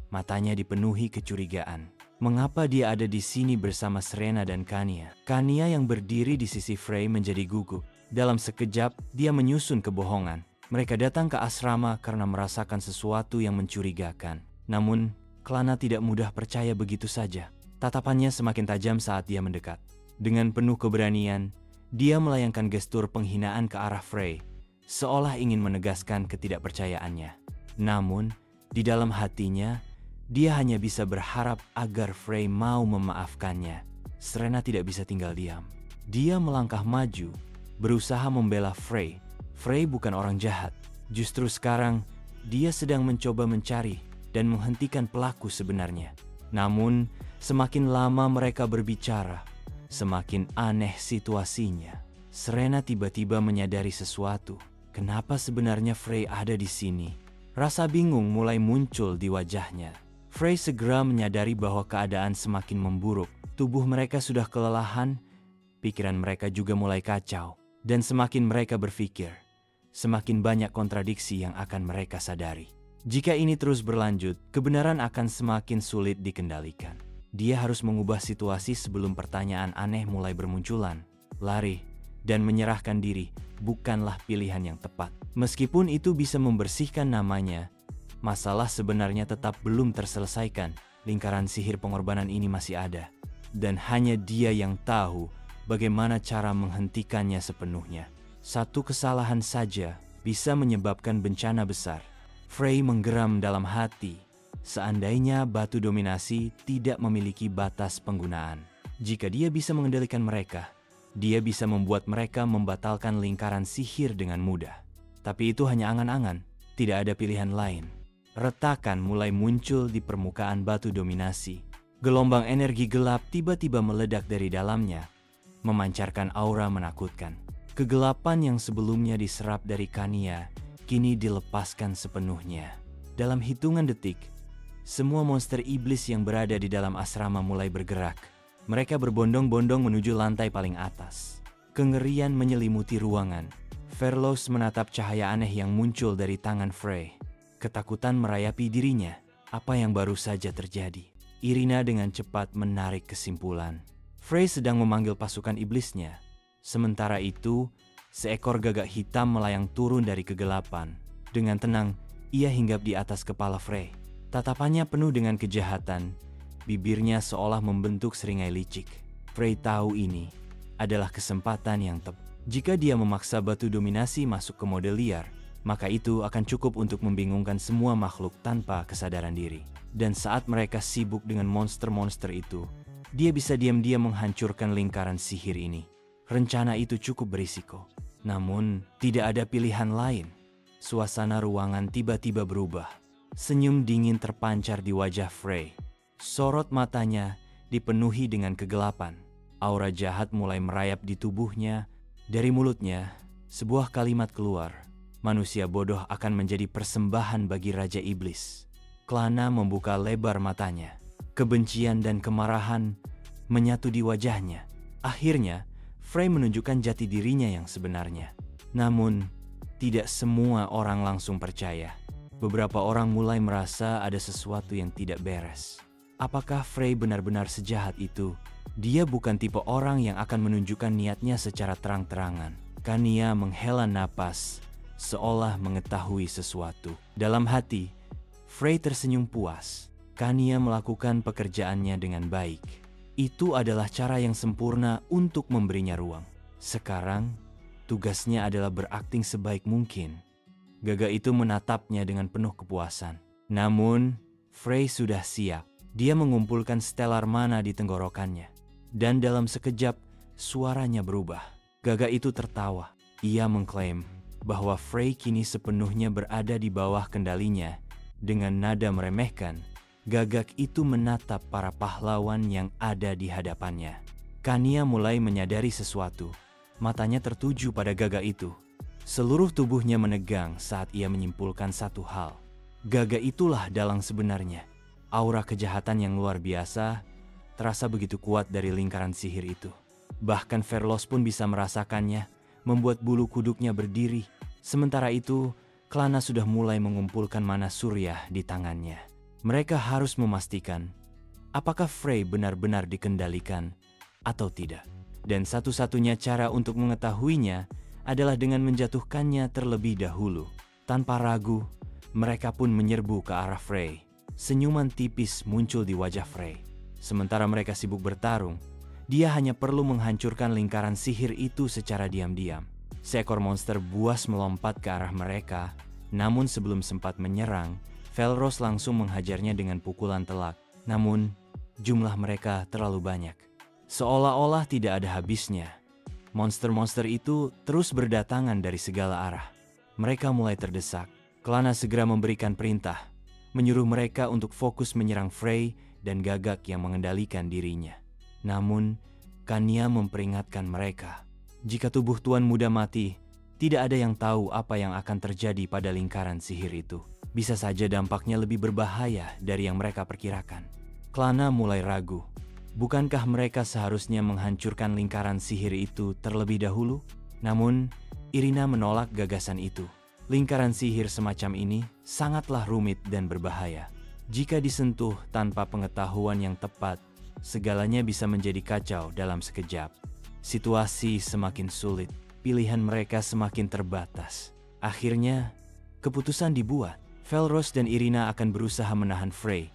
Speaker 1: Matanya dipenuhi kecurigaan. Mengapa dia ada di sini bersama Serena dan Kania? Kania yang berdiri di sisi Frey menjadi gugup. Dalam sekejap, dia menyusun kebohongan. Mereka datang ke asrama karena merasakan sesuatu yang mencurigakan. Namun, Klana tidak mudah percaya begitu saja. Tatapannya semakin tajam saat dia mendekat. Dengan penuh keberanian, dia melayangkan gestur penghinaan ke arah Frey, seolah ingin menegaskan ketidakpercayaannya. Namun, di dalam hatinya, dia hanya bisa berharap agar Frey mau memaafkannya. Serena tidak bisa tinggal diam. Dia melangkah maju, berusaha membela Frey. Frey bukan orang jahat. Justru sekarang, dia sedang mencoba mencari dan menghentikan pelaku sebenarnya. Namun, semakin lama mereka berbicara, semakin aneh situasinya. Serena tiba-tiba menyadari sesuatu. Kenapa sebenarnya Frey ada di sini? Rasa bingung mulai muncul di wajahnya. Frey segera menyadari bahwa keadaan semakin memburuk. Tubuh mereka sudah kelelahan, pikiran mereka juga mulai kacau. Dan semakin mereka berpikir, semakin banyak kontradiksi yang akan mereka sadari. Jika ini terus berlanjut, kebenaran akan semakin sulit dikendalikan. Dia harus mengubah situasi sebelum pertanyaan aneh mulai bermunculan. Lari dan menyerahkan diri bukanlah pilihan yang tepat. Meskipun itu bisa membersihkan namanya, masalah sebenarnya tetap belum terselesaikan. Lingkaran sihir pengorbanan ini masih ada. Dan hanya dia yang tahu bagaimana cara menghentikannya sepenuhnya. Satu kesalahan saja bisa menyebabkan bencana besar. Frey menggeram dalam hati. Seandainya batu dominasi tidak memiliki batas penggunaan. Jika dia bisa mengendalikan mereka, dia bisa membuat mereka membatalkan lingkaran sihir dengan mudah. Tapi itu hanya angan-angan, tidak ada pilihan lain. Retakan mulai muncul di permukaan batu dominasi. Gelombang energi gelap tiba-tiba meledak dari dalamnya, memancarkan aura menakutkan. Kegelapan yang sebelumnya diserap dari Kania kini dilepaskan sepenuhnya. Dalam hitungan detik, semua monster iblis yang berada di dalam asrama mulai bergerak. Mereka berbondong-bondong menuju lantai paling atas. Kengerian menyelimuti ruangan. Verlos menatap cahaya aneh yang muncul dari tangan Frey. Ketakutan merayapi dirinya. Apa yang baru saja terjadi? Irina dengan cepat menarik kesimpulan. Frey sedang memanggil pasukan iblisnya. Sementara itu, seekor gagak hitam melayang turun dari kegelapan. Dengan tenang, ia hinggap di atas kepala Frey. Tatapannya penuh dengan kejahatan. Bibirnya seolah membentuk seringai licik. Frey tahu ini adalah kesempatan yang tepat. Jika dia memaksa batu dominasi masuk ke mode liar, maka itu akan cukup untuk membingungkan semua makhluk tanpa kesadaran diri. Dan saat mereka sibuk dengan monster-monster itu, dia bisa diam-diam menghancurkan lingkaran sihir ini. Rencana itu cukup berisiko. Namun, tidak ada pilihan lain. Suasana ruangan tiba-tiba berubah. Senyum dingin terpancar di wajah Frey. Sorot matanya dipenuhi dengan kegelapan. Aura jahat mulai merayap di tubuhnya. Dari mulutnya, sebuah kalimat keluar. Manusia bodoh akan menjadi persembahan bagi Raja Iblis. Klana membuka lebar matanya. Kebencian dan kemarahan menyatu di wajahnya. Akhirnya, Frey menunjukkan jati dirinya yang sebenarnya. Namun, tidak semua orang langsung percaya. Beberapa orang mulai merasa ada sesuatu yang tidak beres. Apakah Frey benar-benar sejahat itu? Dia bukan tipe orang yang akan menunjukkan niatnya secara terang-terangan. Kania menghela napas, seolah mengetahui sesuatu. Dalam hati, Frey tersenyum puas. Kania melakukan pekerjaannya dengan baik. Itu adalah cara yang sempurna untuk memberinya ruang. Sekarang, tugasnya adalah berakting sebaik mungkin. Gagak itu menatapnya dengan penuh kepuasan. Namun, Frey sudah siap. Dia mengumpulkan stellar mana di tenggorokannya. Dan dalam sekejap, suaranya berubah. Gagak itu tertawa. Ia mengklaim bahwa Frey kini sepenuhnya berada di bawah kendalinya. Dengan nada meremehkan, gagak itu menatap para pahlawan yang ada di hadapannya. Kania mulai menyadari sesuatu. Matanya tertuju pada gagak itu. Seluruh tubuhnya menegang saat ia menyimpulkan satu hal. Gagak itulah dalang sebenarnya. Aura kejahatan yang luar biasa terasa begitu kuat dari lingkaran sihir itu. Bahkan Verlos pun bisa merasakannya. membuat bulu kuduknya berdiri. Sementara itu, Klana sudah mulai mengumpulkan mana surya di tangannya. Mereka harus memastikan apakah Frey benar-benar dikendalikan atau tidak. Dan satu-satunya cara untuk mengetahuinya adalah dengan menjatuhkannya terlebih dahulu. Tanpa ragu, mereka pun menyerbu ke arah Frey. Senyuman tipis muncul di wajah Frey. Sementara mereka sibuk bertarung, dia hanya perlu menghancurkan lingkaran sihir itu secara diam-diam. Seekor monster buas melompat ke arah mereka, namun sebelum sempat menyerang, Felros langsung menghajarnya dengan pukulan telak. Namun, jumlah mereka terlalu banyak. Seolah-olah tidak ada habisnya. Monster-monster itu terus berdatangan dari segala arah. Mereka mulai terdesak. Klana segera memberikan perintah, menyuruh mereka untuk fokus menyerang Frey dan Gagak yang mengendalikan dirinya. Namun, Kanya memperingatkan mereka, jika tubuh Tuan Muda mati, tidak ada yang tahu apa yang akan terjadi pada lingkaran sihir itu. Bisa saja dampaknya lebih berbahaya dari yang mereka perkirakan. Klana mulai ragu. Bukankah mereka seharusnya menghancurkan lingkaran sihir itu terlebih dahulu? Namun, Irina menolak gagasan itu. Lingkaran sihir semacam ini sangatlah rumit dan berbahaya. Jika disentuh tanpa pengetahuan yang tepat, segalanya bisa menjadi kacau dalam sekejap. Situasi semakin sulit, pilihan mereka semakin terbatas. Akhirnya, keputusan dibuat. Felros dan Irina akan berusaha menahan Frey,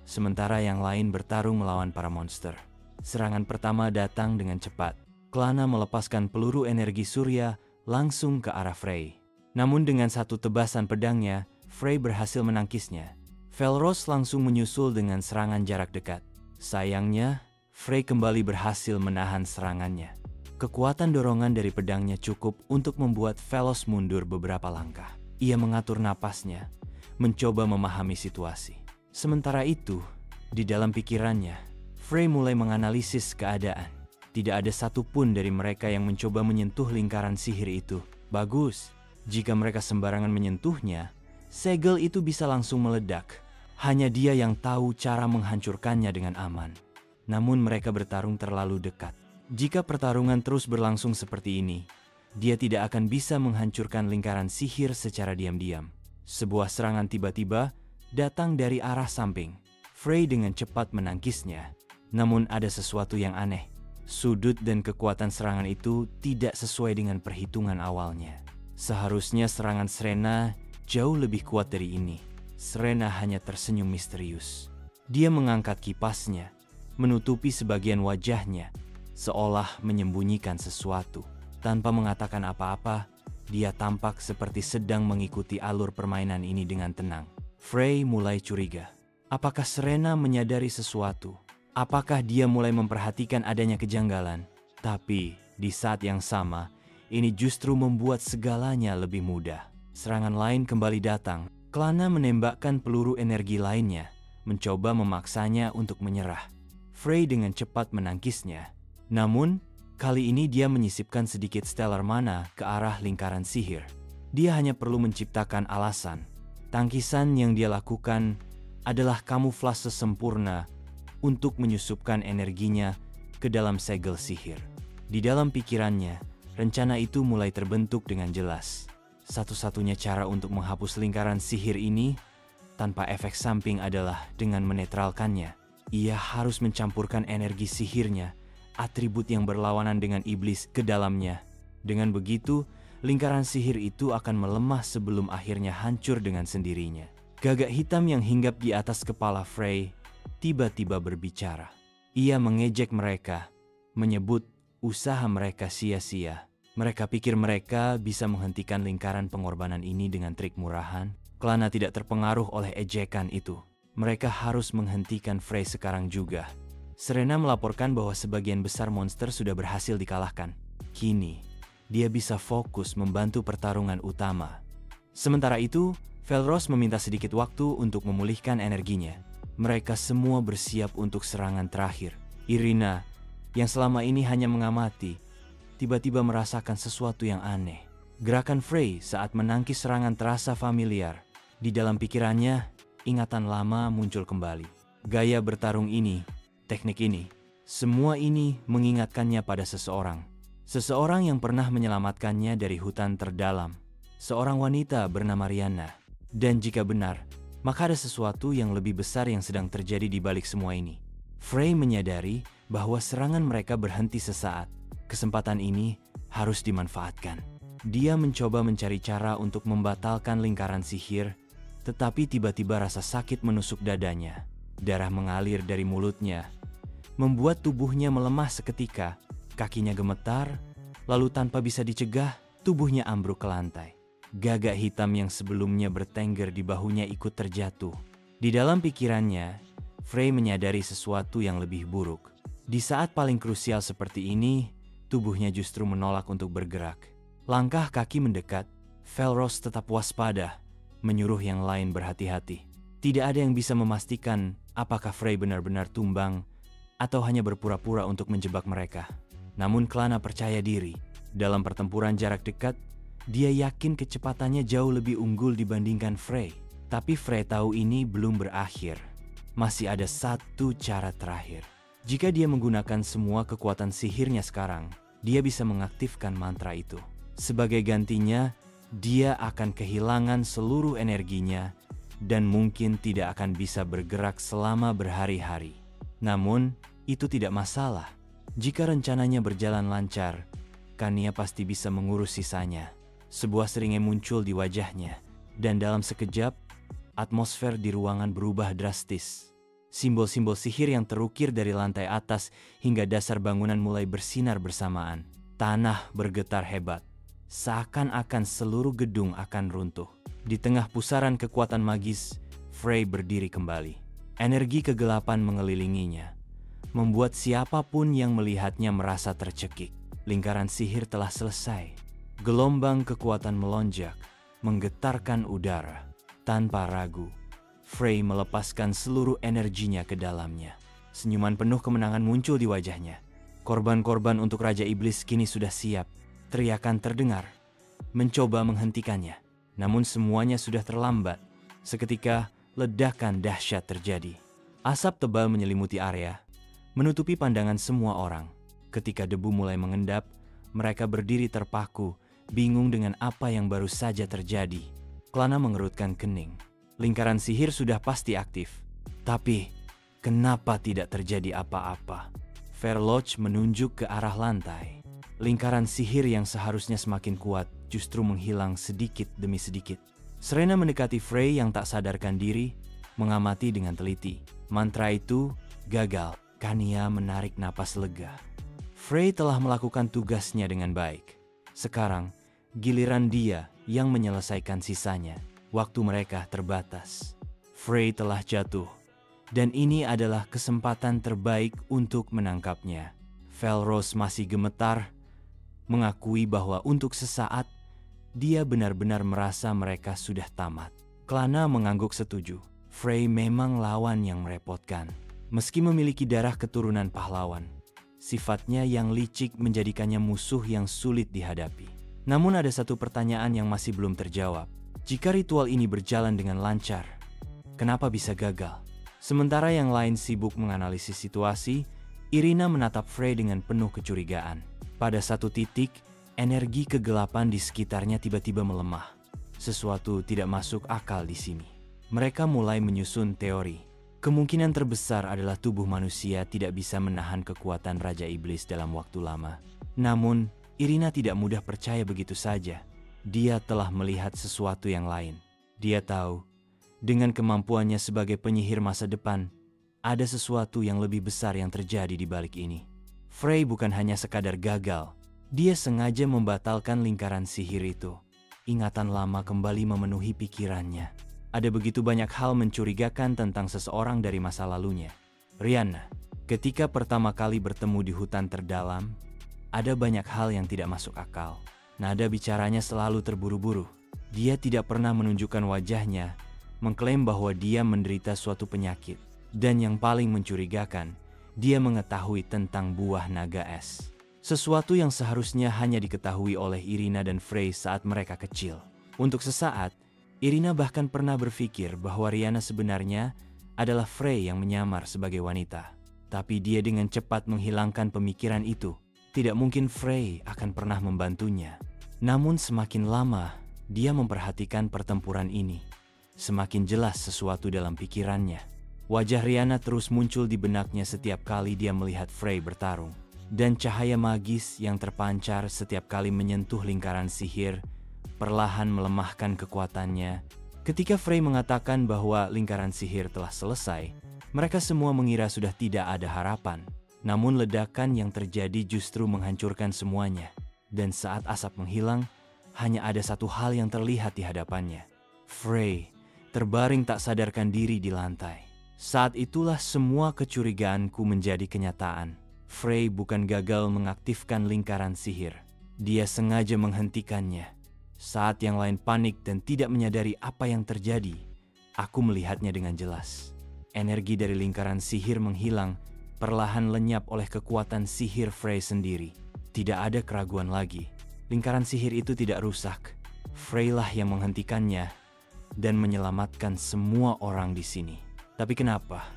Speaker 1: sementara yang lain bertarung melawan para monster. Serangan pertama datang dengan cepat. Klana melepaskan peluru energi surya langsung ke arah Frey. Namun dengan satu tebasan pedangnya, Frey berhasil menangkisnya. Felros langsung menyusul dengan serangan jarak dekat. Sayangnya, Frey kembali berhasil menahan serangannya. Kekuatan dorongan dari pedangnya cukup untuk membuat Felros mundur beberapa langkah. Ia mengatur napasnya, mencoba memahami situasi. Sementara itu, di dalam pikirannya, Frey mulai menganalisis keadaan. Tidak ada satupun dari mereka yang mencoba menyentuh lingkaran sihir itu. Bagus, jika mereka sembarangan menyentuhnya, segel itu bisa langsung meledak. Hanya dia yang tahu cara menghancurkannya dengan aman. Namun mereka bertarung terlalu dekat. Jika pertarungan terus berlangsung seperti ini, dia tidak akan bisa menghancurkan lingkaran sihir secara diam-diam. Sebuah serangan tiba-tiba datang dari arah samping. Frey dengan cepat menangkisnya. Namun ada sesuatu yang aneh. Sudut dan kekuatan serangan itu tidak sesuai dengan perhitungan awalnya. Seharusnya serangan Serena jauh lebih kuat dari ini. Serena hanya tersenyum misterius. Dia mengangkat kipasnya, menutupi sebagian wajahnya, seolah menyembunyikan sesuatu. Tanpa mengatakan apa-apa, dia tampak seperti sedang mengikuti alur permainan ini dengan tenang. Frey mulai curiga. Apakah Serena menyadari sesuatu? Apakah dia mulai memperhatikan adanya kejanggalan? Tapi di saat yang sama, ini justru membuat segalanya lebih mudah. Serangan lain kembali datang. Klana menembakkan peluru energi lainnya, mencoba memaksanya untuk menyerah. Frey dengan cepat menangkisnya. Namun, kali ini dia menyisipkan sedikit stellar mana ke arah lingkaran sihir. Dia hanya perlu menciptakan alasan. Tangkisan yang dia lakukan adalah kamuflase sempurna untuk menyusupkan energinya ke dalam segel sihir. Di dalam pikirannya, rencana itu mulai terbentuk dengan jelas. Satu-satunya cara untuk menghapus lingkaran sihir ini tanpa efek samping adalah dengan menetralkannya. Ia harus mencampurkan energi sihirnya, atribut yang berlawanan dengan iblis, ke dalamnya. Dengan begitu, lingkaran sihir itu akan melemah sebelum akhirnya hancur dengan sendirinya. Gagak hitam yang hinggap di atas kepala Frey tiba-tiba berbicara. Ia mengejek mereka, menyebut usaha mereka sia-sia. Mereka pikir mereka bisa menghentikan lingkaran pengorbanan ini dengan trik murahan. Klana tidak terpengaruh oleh ejekan itu. Mereka harus menghentikan Frey sekarang juga. Serena melaporkan bahwa sebagian besar monster sudah berhasil dikalahkan. Kini, dia bisa fokus membantu pertarungan utama. Sementara itu, Felros meminta sedikit waktu untuk memulihkan energinya. Mereka semua bersiap untuk serangan terakhir. Irina, yang selama ini hanya mengamati, tiba-tiba merasakan sesuatu yang aneh. Gerakan Frey saat menangkis serangan terasa familiar. Di dalam pikirannya, ingatan lama muncul kembali. Gaya bertarung ini, teknik ini, semua ini mengingatkannya pada seseorang. Seseorang yang pernah menyelamatkannya dari hutan terdalam. Seorang wanita bernama Rihanna. Dan jika benar, maka ada sesuatu yang lebih besar yang sedang terjadi di balik semua ini. Frey menyadari bahwa serangan mereka berhenti sesaat. Kesempatan ini harus dimanfaatkan. Dia mencoba mencari cara untuk membatalkan lingkaran sihir, tetapi tiba-tiba rasa sakit menusuk dadanya. Darah mengalir dari mulutnya, membuat tubuhnya melemah seketika. Kakinya gemetar, lalu tanpa bisa dicegah, tubuhnya ambruk ke lantai. Gagak hitam yang sebelumnya bertengger di bahunya ikut terjatuh. Di dalam pikirannya, Frey menyadari sesuatu yang lebih buruk. Di saat paling krusial seperti ini, tubuhnya justru menolak untuk bergerak. Langkah kaki mendekat, Felros tetap waspada, menyuruh yang lain berhati-hati. Tidak ada yang bisa memastikan apakah Frey benar-benar tumbang atau hanya berpura-pura untuk menjebak mereka. Namun Klana percaya diri. Dalam pertempuran jarak dekat, dia yakin kecepatannya jauh lebih unggul dibandingkan Frey. Tapi Frey tahu ini belum berakhir. Masih ada satu cara terakhir. Jika dia menggunakan semua kekuatan sihirnya sekarang, dia bisa mengaktifkan mantra itu. Sebagai gantinya, dia akan kehilangan seluruh energinya dan mungkin tidak akan bisa bergerak selama berhari-hari. Namun, itu tidak masalah. Jika rencananya berjalan lancar, Kania pasti bisa mengurus sisanya. Sebuah seringai muncul di wajahnya, dan dalam sekejap, atmosfer di ruangan berubah drastis. Simbol-simbol sihir yang terukir dari lantai atas hingga dasar bangunan mulai bersinar bersamaan. Tanah bergetar hebat, seakan-akan seluruh gedung akan runtuh. Di tengah pusaran kekuatan magis, Frey berdiri kembali. Energi kegelapan mengelilinginya, membuat siapapun yang melihatnya merasa tercekik. Lingkaran sihir telah selesai. Gelombang kekuatan melonjak, menggetarkan udara. Tanpa ragu, Frey melepaskan seluruh energinya ke dalamnya. Senyuman penuh kemenangan muncul di wajahnya. Korban-korban untuk Raja Iblis kini sudah siap. Teriakan terdengar, mencoba menghentikannya. Namun semuanya sudah terlambat. Seketika, ledakan dahsyat terjadi. Asap tebal menyelimuti area, menutupi pandangan semua orang. Ketika debu mulai mengendap, mereka berdiri terpaku, bingung dengan apa yang baru saja terjadi. Klana mengerutkan kening. Lingkaran sihir sudah pasti aktif. Tapi, kenapa tidak terjadi apa-apa? Verloc menunjuk ke arah lantai. Lingkaran sihir yang seharusnya semakin kuat justru menghilang sedikit demi sedikit. Serena mendekati Frey yang tak sadarkan diri, mengamati dengan teliti. Mantra itu gagal. Kania menarik napas lega. Frey telah melakukan tugasnya dengan baik. Sekarang, giliran dia yang menyelesaikan sisanya. Waktu mereka terbatas. Frey telah jatuh, dan ini adalah kesempatan terbaik untuk menangkapnya. Felros masih gemetar, mengakui bahwa untuk sesaat, dia benar-benar merasa mereka sudah tamat. Klana mengangguk setuju. Frey memang lawan yang merepotkan. Meski memiliki darah keturunan pahlawan, sifatnya yang licik menjadikannya musuh yang sulit dihadapi. Namun ada satu pertanyaan yang masih belum terjawab. Jika ritual ini berjalan dengan lancar, kenapa bisa gagal? Sementara yang lain sibuk menganalisis situasi, Irina menatap Frey dengan penuh kecurigaan. Pada satu titik, energi kegelapan di sekitarnya tiba-tiba melemah. Sesuatu tidak masuk akal di sini. Mereka mulai menyusun teori. Kemungkinan terbesar adalah tubuh manusia tidak bisa menahan kekuatan Raja Iblis dalam waktu lama. Namun, Irina tidak mudah percaya begitu saja. Dia telah melihat sesuatu yang lain. Dia tahu, dengan kemampuannya sebagai penyihir masa depan, ada sesuatu yang lebih besar yang terjadi di balik ini. Frey bukan hanya sekadar gagal, dia sengaja membatalkan lingkaran sihir itu. Ingatan lama kembali memenuhi pikirannya. Ada begitu banyak hal mencurigakan tentang seseorang dari masa lalunya. Rihanna, ketika pertama kali bertemu di hutan terdalam, ada banyak hal yang tidak masuk akal. Nada bicaranya selalu terburu-buru. Dia tidak pernah menunjukkan wajahnya, mengklaim bahwa dia menderita suatu penyakit. Dan yang paling mencurigakan, dia mengetahui tentang buah naga es. Sesuatu yang seharusnya hanya diketahui oleh Irina dan Frey saat mereka kecil. Untuk sesaat, Irina bahkan pernah berpikir bahwa Rihanna sebenarnya adalah Frey yang menyamar sebagai wanita. Tapi dia dengan cepat menghilangkan pemikiran itu. tidak mungkin Frey akan pernah membantunya. Namun semakin lama dia memperhatikan pertempuran ini, semakin jelas sesuatu dalam pikirannya. Wajah Rihanna terus muncul di benaknya setiap kali dia melihat Frey bertarung. Dan cahaya magis yang terpancar setiap kali menyentuh lingkaran sihir perlahan melemahkan kekuatannya. Ketika Frey mengatakan bahwa lingkaran sihir telah selesai, mereka semua mengira sudah tidak ada harapan. Namun ledakan yang terjadi justru menghancurkan semuanya. Dan saat asap menghilang, hanya ada satu hal yang terlihat di hadapannya. Frey terbaring tak sadarkan diri di lantai. Saat itulah semua kecurigaanku menjadi kenyataan. Frey bukan gagal mengaktifkan lingkaran sihir. Dia sengaja menghentikannya. Saat yang lain panik dan tidak menyadari apa yang terjadi, aku melihatnya dengan jelas. Energi dari lingkaran sihir menghilang, perlahan lenyap oleh kekuatan sihir Frey sendiri. Tidak ada keraguan lagi. Lingkaran sihir itu tidak rusak. Frey lah yang menghentikannya dan menyelamatkan semua orang di sini. Tapi kenapa?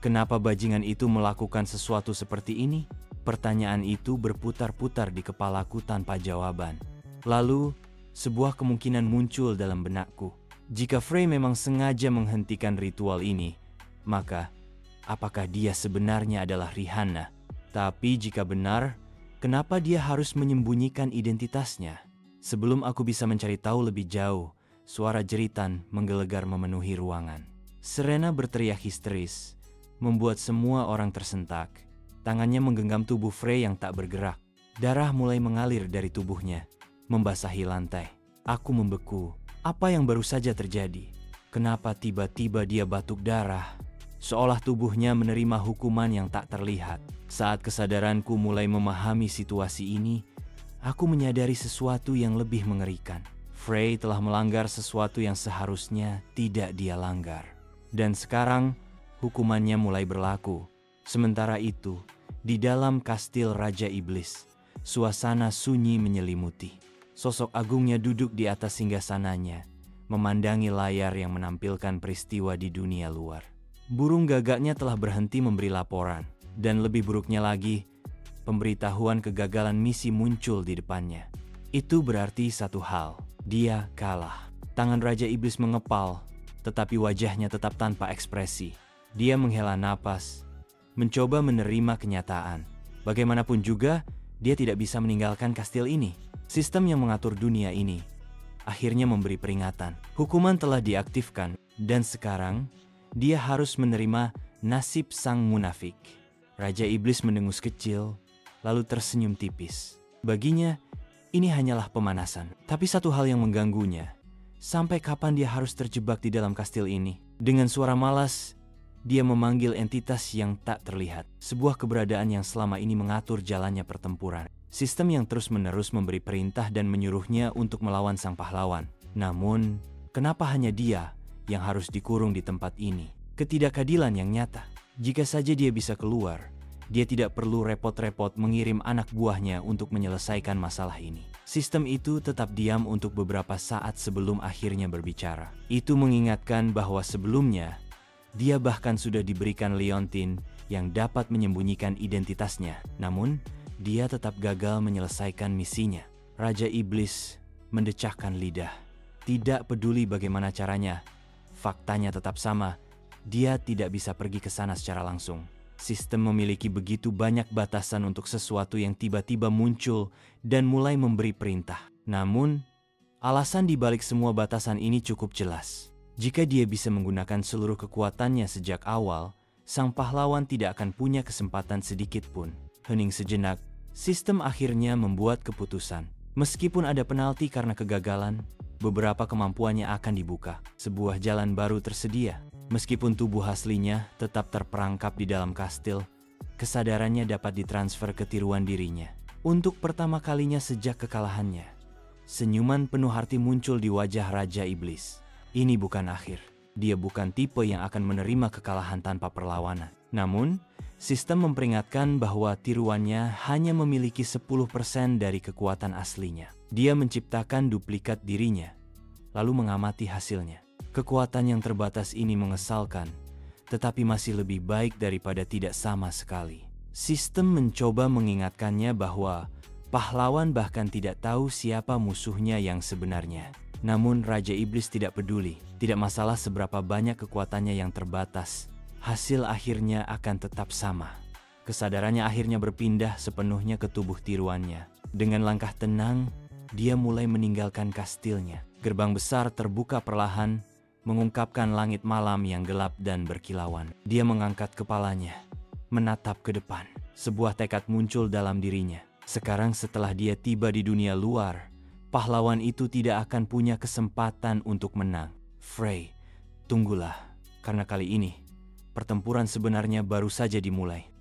Speaker 1: Kenapa bajingan itu melakukan sesuatu seperti ini? Pertanyaan itu berputar-putar di kepalaku tanpa jawaban. Lalu, sebuah kemungkinan muncul dalam benakku. Jika Frey memang sengaja menghentikan ritual ini, maka apakah dia sebenarnya adalah Rihanna? Tapi jika benar, kenapa dia harus menyembunyikan identitasnya? Sebelum aku bisa mencari tahu lebih jauh, suara jeritan menggelegar memenuhi ruangan. Serena berteriak histeris, membuat semua orang tersentak. Tangannya menggenggam tubuh Frey yang tak bergerak. Darah mulai mengalir dari tubuhnya, membasahi lantai. Aku membeku. Apa yang baru saja terjadi? Kenapa tiba-tiba dia batuk darah? Seolah tubuhnya menerima hukuman yang tak terlihat. Saat kesadaranku mulai memahami situasi ini, aku menyadari sesuatu yang lebih mengerikan. Frey telah melanggar sesuatu yang seharusnya tidak dia langgar. Dan sekarang, hukumannya mulai berlaku. Sementara itu, di dalam kastil Raja Iblis, suasana sunyi menyelimuti. Sosok agungnya duduk di atas singgasananya, memandangi layar yang menampilkan peristiwa di dunia luar. Burung gagaknya telah berhenti memberi laporan, dan lebih buruknya lagi, pemberitahuan kegagalan misi muncul di depannya. Itu berarti satu hal, dia kalah. Tangan Raja Iblis mengepal, tetapi wajahnya tetap tanpa ekspresi. Dia menghela napas, mencoba menerima kenyataan. Bagaimanapun juga, dia tidak bisa meninggalkan kastil ini. Sistem yang mengatur dunia ini akhirnya memberi peringatan. Hukuman telah diaktifkan, dan sekarang dia harus menerima nasib sang munafik. Raja Iblis mendengus kecil, lalu tersenyum tipis. Baginya, ini hanyalah pemanasan. Tapi satu hal yang mengganggunya, sampai kapan dia harus terjebak di dalam kastil ini? Dengan suara malas, dia memanggil entitas yang tak terlihat, sebuah keberadaan yang selama ini mengatur jalannya pertempuran. Sistem yang terus-menerus memberi perintah dan menyuruhnya untuk melawan sang pahlawan. Namun, kenapa hanya dia yang harus dikurung di tempat ini? Ketidakadilan yang nyata. Jika saja dia bisa keluar, dia tidak perlu repot-repot mengirim anak buahnya untuk menyelesaikan masalah ini. Sistem itu tetap diam untuk beberapa saat sebelum akhirnya berbicara. Itu mengingatkan bahwa sebelumnya, dia bahkan sudah diberikan Leontin yang dapat menyembunyikan identitasnya. Namun, dia tetap gagal menyelesaikan misinya. Raja Iblis mendecakkan lidah. Tidak peduli bagaimana caranya, faktanya tetap sama. Dia tidak bisa pergi ke sana secara langsung. Sistem memiliki begitu banyak batasan untuk sesuatu yang tiba-tiba muncul dan mulai memberi perintah. Namun, alasan di balik semua batasan ini cukup jelas. Jika dia bisa menggunakan seluruh kekuatannya sejak awal, sang pahlawan tidak akan punya kesempatan sedikit pun. Hening sejenak, sistem akhirnya membuat keputusan. Meskipun ada penalti karena kegagalan, beberapa kemampuannya akan dibuka. Sebuah jalan baru tersedia. Meskipun tubuh aslinya tetap terperangkap di dalam kastil, kesadarannya dapat ditransfer ke tiruan dirinya. Untuk pertama kalinya sejak kekalahannya, senyuman penuh arti muncul di wajah Raja Iblis. Ini bukan akhir. Dia bukan tipe yang akan menerima kekalahan tanpa perlawanan. Namun, sistem memperingatkan bahwa tiruannya hanya memiliki 10% dari kekuatan aslinya. Dia menciptakan duplikat dirinya, lalu mengamati hasilnya. Kekuatan yang terbatas ini mengesalkan, tetapi masih lebih baik daripada tidak sama sekali. Sistem mencoba mengingatkannya bahwa pahlawan bahkan tidak tahu siapa musuhnya yang sebenarnya. Namun Raja Iblis tidak peduli, tidak masalah seberapa banyak kekuatannya yang terbatas, hasil akhirnya akan tetap sama. Kesadarannya akhirnya berpindah sepenuhnya ke tubuh tiruannya. Dengan langkah tenang, dia mulai meninggalkan kastilnya. Gerbang besar terbuka perlahan, mengungkapkan langit malam yang gelap dan berkilauan. Dia mengangkat kepalanya, menatap ke depan. Sebuah tekad muncul dalam dirinya. Sekarang setelah dia tiba di dunia luar, pahlawan itu tidak akan punya kesempatan untuk menang. Frey, tunggulah, karena kali ini pertempuran sebenarnya baru saja dimulai.